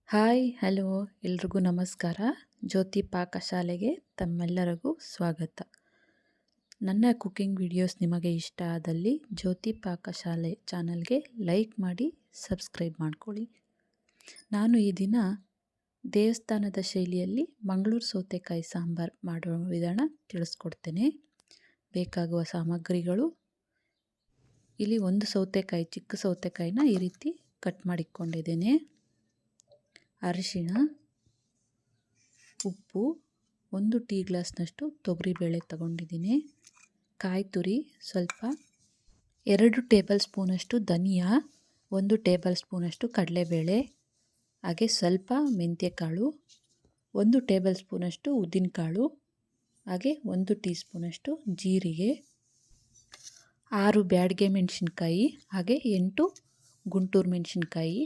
Hi hello ಎಲ್ರಿಗೂ ನಮಸ್ಕಾರ. ಜ್ಯೋತಿ ಪಾಕಶಾಲೆಗೆ ತಮ್ಮೆಲ್ಲರಿಗೂ ಸ್ವಾಗತ. ನನ್ನ ಕುಕ್ಕಿಂಗ್ ವಿಡಿಯೋಸ್ ನಿಮಗೆ ಇಷ್ಟ ಆದಲ್ಲಿ ಜ್ಯೋತಿ ಪಾಕಶಾಲೆ ಚಾನಲ್ಗೆ ಲೈಕ್ ಮಾಡಿ ಸಬ್ಸ್ಕ್ರೈಬ್ ಮಾಡ್ಕೊಳ್ಳಿ. ನಾನು ಈ ದಿನ ದೇವಸ್ಥಾನದ ಶೈಲಿಯಲ್ಲಿ ಮಂಗಳೂರು ಸೌತೆಕಾಯಿ ಸಾಂಬಾರು ಮಾಡುವ ವಿಧಾನ ತಿಳಿಸ್ಕೊಡ್ತೇನೆ. ಬೇಕಾಗುವ ಸಾಮಗ್ರಿಗಳು: ಇಲ್ಲಿ ಒಂದು ಸೌತೆಕಾಯಿ, ಚಿಕ್ಕ ಸೌತೆಕಾಯಿನ ಈ ರೀತಿ ಕಟ್ ಮಾಡಿಕೊಂಡಿದ್ದೇನೆ. ಅರಿಶಿಣ, ಉಪ್ಪು, 1 ಟೀ ಗ್ಲಾಸ್ನಷ್ಟು ತೊಗರಿಬೇಳೆ ತಗೊಂಡಿದ್ದೀನಿ. ಕಾಯಿ ತುರಿ ಸ್ವಲ್ಪ, 2 ಟೇಬಲ್ ಸ್ಪೂನಷ್ಟು ಧನಿಯಾ, 1 ಟೇಬಲ್ ಸ್ಪೂನಷ್ಟು ಕಡಲೆಬೇಳೆ, ಹಾಗೆ ಸ್ವಲ್ಪ ಮೆಂತ್ಯಕಾಳು, 1 ಟೇಬಲ್ ಸ್ಪೂನಷ್ಟು ಉದ್ದಿನಕಾಳು, ಹಾಗೆ 1 ಟೀ ಸ್ಪೂನಷ್ಟು ಜೀರಿಗೆ, 6 ಬ್ಯಾಡಗೆ ಮೆಣಸಿನ್ಕಾಯಿ, ಹಾಗೆ 8 ಗುಂಟೂರು ಮೆಣಸಿನ್ಕಾಯಿ,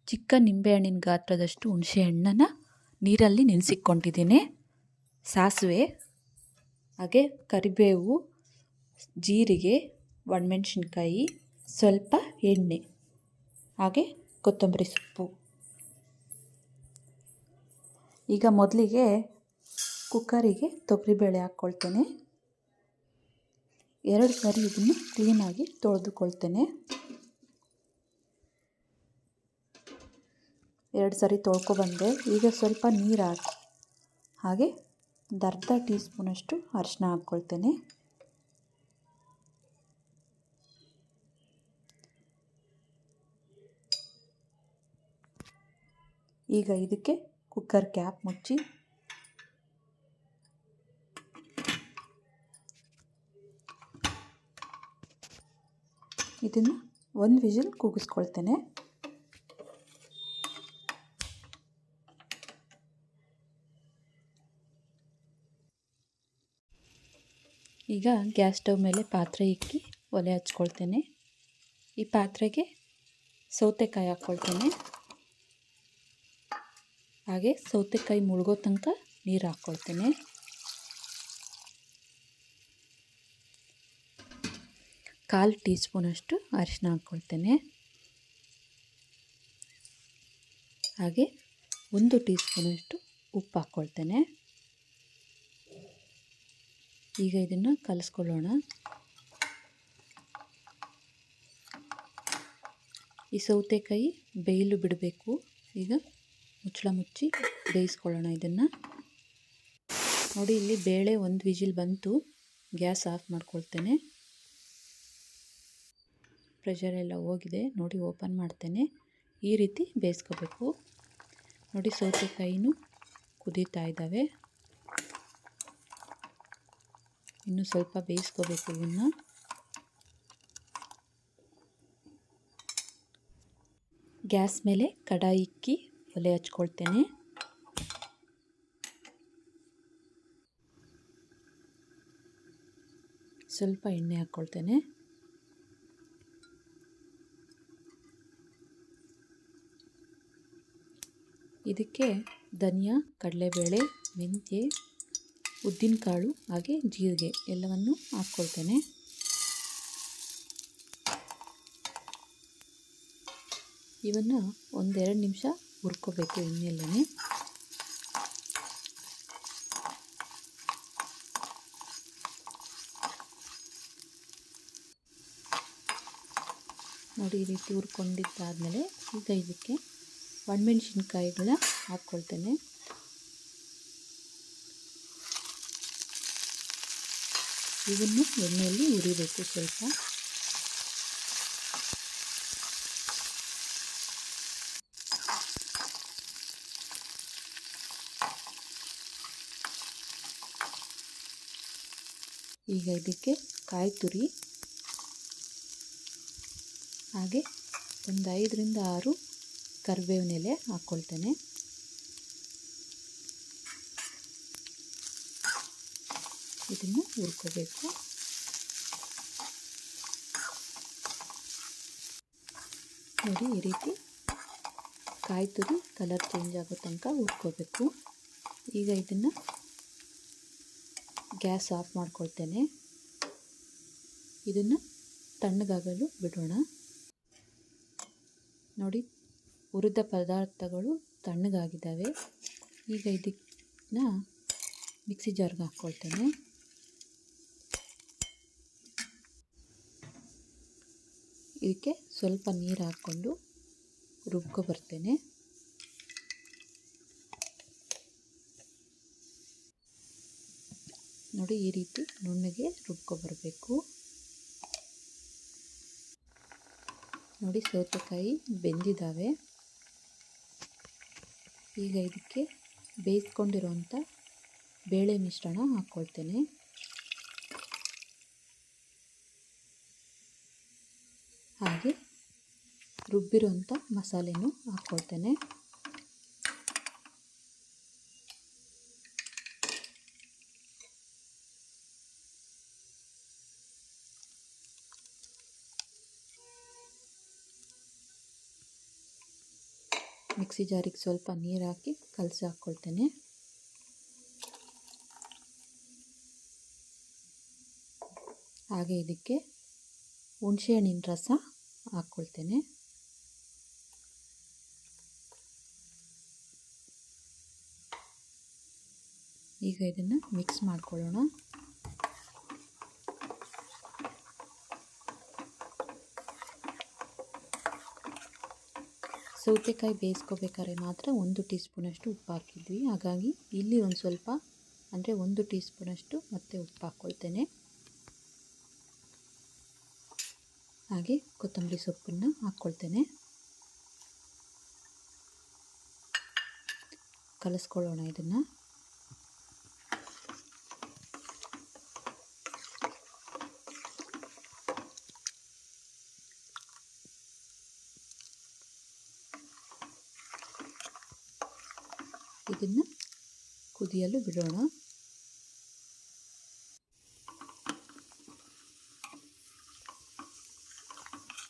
ಚಿಕ್ಕ ನಿಂಬೆಹಣ್ಣಿನ ಗಾತ್ರದಷ್ಟು ಹುಣಸೆ ಹಣ್ಣನ್ನು ನೀರಲ್ಲಿ ನೆನೆಸಿಕೊಂಡಿದ್ದೀನಿ. ಸಾಸಿವೆ, ಹಾಗೆ ಕರಿಬೇವು, ಜೀರಿಗೆ, ಒಣಮೆಣಸಿನ್ಕಾಯಿ, ಸ್ವಲ್ಪ ಎಣ್ಣೆ, ಹಾಗೆ ಕೊತ್ತಂಬರಿ ಸೊಪ್ಪು. ಈಗ ಮೊದಲಿಗೆ ಕುಕ್ಕರಿಗೆ ತೊಗರಿಬೇಳೆ ಹಾಕ್ಕೊಳ್ತೇನೆ. 2 ಸಾರಿ ಇದನ್ನು ಕ್ಲೀನಾಗಿ ತೊಳೆದುಕೊಳ್ತೇನೆ. 2 ಸಾರಿ ತೊಳ್ಕೊಬಂದೆ. ಈಗ ಸ್ವಲ್ಪ ನೀರು ಹಾಕಿ, ಹಾಗೆ ಅರ್ಧ ಟೀ ಸ್ಪೂನಷ್ಟು ಅರಿಶಿನ ಹಾಕ್ಕೊಳ್ತೇನೆ. ಈಗ ಇದಕ್ಕೆ ಕುಕ್ಕರ್ ಕ್ಯಾಪ್ ಮುಚ್ಚಿ ಇದನ್ನು 1 ವಿಸಿಲ್ ಕೂಗಿಸ್ಕೊಳ್ತೇನೆ. ಈಗ ಗ್ಯಾಸ್ ಸ್ಟವ್ ಮೇಲೆ ಪಾತ್ರೆ ಇಕ್ಕಿ ಒಲೆ ಹಚ್ಕೊಳ್ತೇನೆ. ಈ ಪಾತ್ರೆಗೆ ಸೌತೆಕಾಯಿ ಹಾಕ್ಕೊಳ್ತೇನೆ. ಹಾಗೆ ಸೌತೆಕಾಯಿ ಮುಳುಗೋ ತನಕ ನೀರು ಹಾಕ್ಕೊಳ್ತೇನೆ. ಕಾಲು ಟೀ ಸ್ಪೂನಷ್ಟು ಅರಿಶಿನ ಹಾಕ್ಕೊಳ್ತೇನೆ. ಹಾಗೆ 1 ಟೀ ಸ್ಪೂನಷ್ಟು ಉಪ್ಪು ಹಾಕ್ಕೊಳ್ತೇನೆ. ಈಗ ಇದನ್ನು ಕಲಿಸ್ಕೊಳ್ಳೋಣ. ಈ ಸೌತೆಕಾಯಿ ಬೇಯಲು ಬಿಡಬೇಕು. ಈಗ ಮುಚ್ಚಳ ಮುಚ್ಚಿ ಬೇಯಿಸ್ಕೊಳ್ಳೋಣ ಇದನ್ನು. ನೋಡಿ, ಇಲ್ಲಿ ಬೇಳೆ 1 ವಿಜಿಲ್ ಬಂತು. Gas off ಮಾಡ್ಕೊಳ್ತೇನೆ. ಪ್ರೆಷರ್ ಎಲ್ಲ ಹೋಗಿದೆ. ನೋಡಿ, ಓಪನ್ ಮಾಡ್ತೇನೆ. ಈ ರೀತಿ ಬೇಯಿಸ್ಕೋಬೇಕು. ನೋಡಿ, ಸೌತೆಕಾಯಿನೂ ಕುದೀತಾ ಇದ್ದಾವೆ. ಇನ್ನು ಸ್ವಲ್ಪ ಬೇಯಿಸ್ಕೋಬೇಕು ಇವನ್ನ. ಗ್ಯಾಸ್ ಮೇಲೆ ಕಡಾಯಿ ಇಕ್ಕಿ ಒಲೆ ಹಚ್ಕೊಳ್ತೇನೆ. ಸ್ವಲ್ಪ ಎಣ್ಣೆ ಹಾಕ್ಕೊಳ್ತೇನೆ. ಇದಕ್ಕೆ ಧನಿಯಾ, ಕಡಲೆಬೇಳೆ, ಮೆಂತ್ಯ, ಉದ್ದಿನಕಾಳು, ಹಾಗೆ ಜೀರಿಗೆ ಎಲ್ಲವನ್ನು ಹಾಕ್ಕೊಳ್ತೇನೆ. ಇವನ್ನು 1-2 ನಿಮಿಷ ಹುರ್ಕೋಬೇಕು ಎಣ್ಣೆಯಲ್ಲೇ. ನೋಡಿ, ಈ ರೀತಿ ಹುರ್ಕೊಂಡಿದ್ದಾದಮೇಲೆ ಈಗ ಇದಕ್ಕೆ ಒಣಮೆಣಸಿನ್ಕಾಯಿಗಳನ್ನ ಹಾಕ್ಕೊಳ್ತೇನೆ. ಇದನ್ನು ಎಣ್ಣೆಯಲ್ಲಿ ಹುರಿಬೇಕು ಸ್ವಲ್ಪ. ಈಗ ಇದಕ್ಕೆ ಕಾಯಿ ತುರಿ, ಹಾಗೆ ಒಂದು 5-6 ಕರಿಬೇವಿನ ಎಲೆ ಹಾಕ್ಕೊಳ್ತೇನೆ. ಇದನ್ನು ಹುರ್ಕೋಬೇಕು. ನೋಡಿ, ಈ ರೀತಿ ಕಾಯಿ ತುರಿ ಕಲರ್ ಚೇಂಜ್ ಆಗೋ ತನಕ ಹುರ್ಕೋಬೇಕು. ಈಗ ಇದನ್ನು ಗ್ಯಾಸ್ ಆಫ್ ಮಾಡ್ಕೊಳ್ತೇನೆ. ಇದನ್ನು ತಣ್ಣಗಾಗಲು ಬಿಡೋಣ. ನೋಡಿ, ಹುರಿದ ಪದಾರ್ಥಗಳು ತಣ್ಣಗಾಗಿದ್ದಾವೆ. ಈಗ ಇದನ್ನ ಮಿಕ್ಸಿ ಜಾರ್ಗೆ ಹಾಕ್ಕೊಳ್ತೇನೆ. ಇದಕ್ಕೆ ಸ್ವಲ್ಪ ನೀರು ಹಾಕ್ಕೊಂಡು ರುಬ್ಕೊ ಬರ್ತೇನೆ. ನೋಡಿ, ಈ ರೀತಿ ನುಣ್ಣಗೆ ರುಬ್ಕೊ ಬರಬೇಕು. ನೋಡಿ, ಸೌತೆಕಾಯಿ ಬೆಂದಿದ್ದಾವೆ. ಈಗ ಇದಕ್ಕೆ ಬೇಯಿಸ್ಕೊಂಡಿರೋಂಥ ಬೇಳೆ ಮಿಶ್ರಣ ಹಾಕ್ಕೊಳ್ತೇನೆ. ಹಾಗೆ ರುಬ್ಬಿರೋಂಥ ಮಸಾಲೆನೂ ಹಾಕ್ಕೊಳ್ತೇನೆ. ಮಿಕ್ಸಿ ಜಾರಿಗೆ ಸ್ವಲ್ಪ ನೀರು ಹಾಕಿ ಕಲಸಿ ಹಾಕ್ಕೊಳ್ತೇನೆ. ಹಾಗೆ ಇದಕ್ಕೆ ಹುಣಸೆಹಣ್ಣಿನ ರಸ ಹಾಕ್ಕೊಳ್ತೇನೆ. ಈಗ ಇದನ್ನು ಮಿಕ್ಸ್ ಮಾಡ್ಕೊಳ್ಳೋಣ. ಸೌತೆಕಾಯಿ ಬೇಯಿಸ್ಕೋಬೇಕಾದ್ರೆ ಮಾತ್ರ 1 ಟೀ ಸ್ಪೂನಷ್ಟು ಉಪ್ಪು ಹಾಕಿದ್ವಿ. ಹಾಗಾಗಿ ಇಲ್ಲಿ ಒಂದು ಸ್ವಲ್ಪ ಅಂದರೆ 1 ಟೀ ಸ್ಪೂನಷ್ಟು ಮತ್ತೆ ಉಪ್ಪು ಹಾಕ್ಕೊಳ್ತೇನೆ. ಹಾಗೆ ಕೊತ್ತಂಬರಿ ಸೊಪ್ಪನ್ನು ಹಾಕ್ಕೊಳ್ತೇನೆ. ಕಲಿಸ್ಕೊಳ್ಳೋಣ ಇದನ್ನು. ಇದನ್ನು ಕುದಿಯಲು ಬಿಡೋಣ.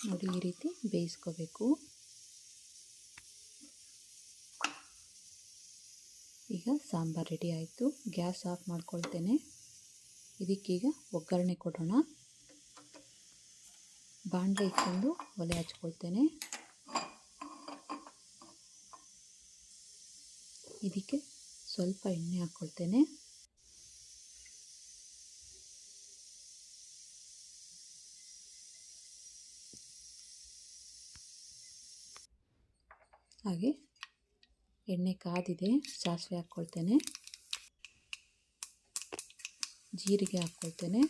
ನೋಡಿ, ಈ ರೀತಿ ಬೇಯಿಸ್ಕೋಬೇಕು. ಈಗ ಸಾಂಬಾರು ರೆಡಿ ಆಯಿತು. ಗ್ಯಾಸ್ ಆಫ್ ಮಾಡ್ಕೊಳ್ತೇನೆ. ಇದಕ್ಕೀಗ ಒಗ್ಗರಣೆ ಕೊಡೋಣ. ಬಾಣಲೆ ಇಟ್ಕೊಂಡು ಒಲೆ ಹಚ್ಕೊಳ್ತೇನೆ. ಇದಕ್ಕೆ ಸ್ವಲ್ಪ ಎಣ್ಣೆ ಹಾಕ್ಕೊಳ್ತೇನೆ. ಹಾಗೆ ಎಣ್ಣೆ ಕಾದಿದೆ. ಸಾಸಿವೆ ಹಾಕ್ಕೊಳ್ತೇನೆ. ಜೀರಿಗೆ ಹಾಕ್ಕೊಳ್ತೇನೆ.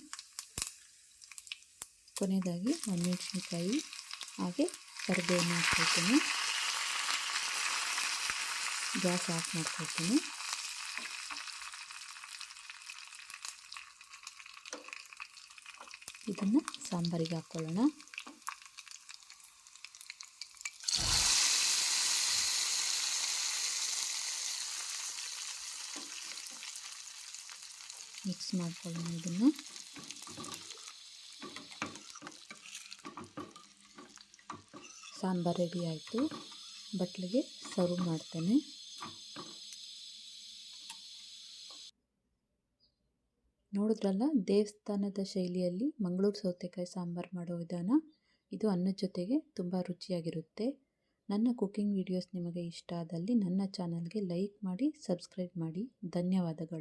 ಕೊನೆಯದಾಗಿ ಒಣಮೆಣಸಿನಕಾಯಿ ಹಾಗೆ ಕರಿಬೇವನ್ನು ಹಾಕ್ಕೊಳ್ತೇನೆ. Gas off ಮಾಡ್ಕೊಳ್ತೇನೆ. ಇದನ್ನು ಸಾಂಬಾರಿಗೆ ಹಾಕ್ಕೊಳ್ಳೋಣ. ಮಿಕ್ಸ್ ಮಾಡ್ಕೊಳ್ಳೋಣ ಇದನ್ನು. ಸಾಂಬಾರು ರೆಡಿ ಆಯಿತು. ಬಟ್ಲಿಗೆ ಸರ್ವ್ ಮಾಡ್ತೇನೆ. ನೋಡಿದ್ರಲ್ಲ, ದೇವಸ್ಥಾನದ ಶೈಲಿಯಲ್ಲಿ ಮಂಗಳೂರು ಸೌತೆಕಾಯಿ ಸಾಂಬಾರು ಮಾಡೋ ವಿಧಾನ. ಇದು ಅನ್ನದ ಜೊತೆಗೆ ತುಂಬ ರುಚಿಯಾಗಿರುತ್ತೆ. ನನ್ನ ಕುಕ್ಕಿಂಗ್ ವಿಡಿಯೋಸ್ ನಿಮಗೆ ಇಷ್ಟ ಆದಲ್ಲಿ ನನ್ನ ಚಾನಲ್ಗೆ ಲೈಕ್ ಮಾಡಿ, ಸಬ್ಸ್ಕ್ರೈಬ್ ಮಾಡಿ. ಧನ್ಯವಾದಗಳು.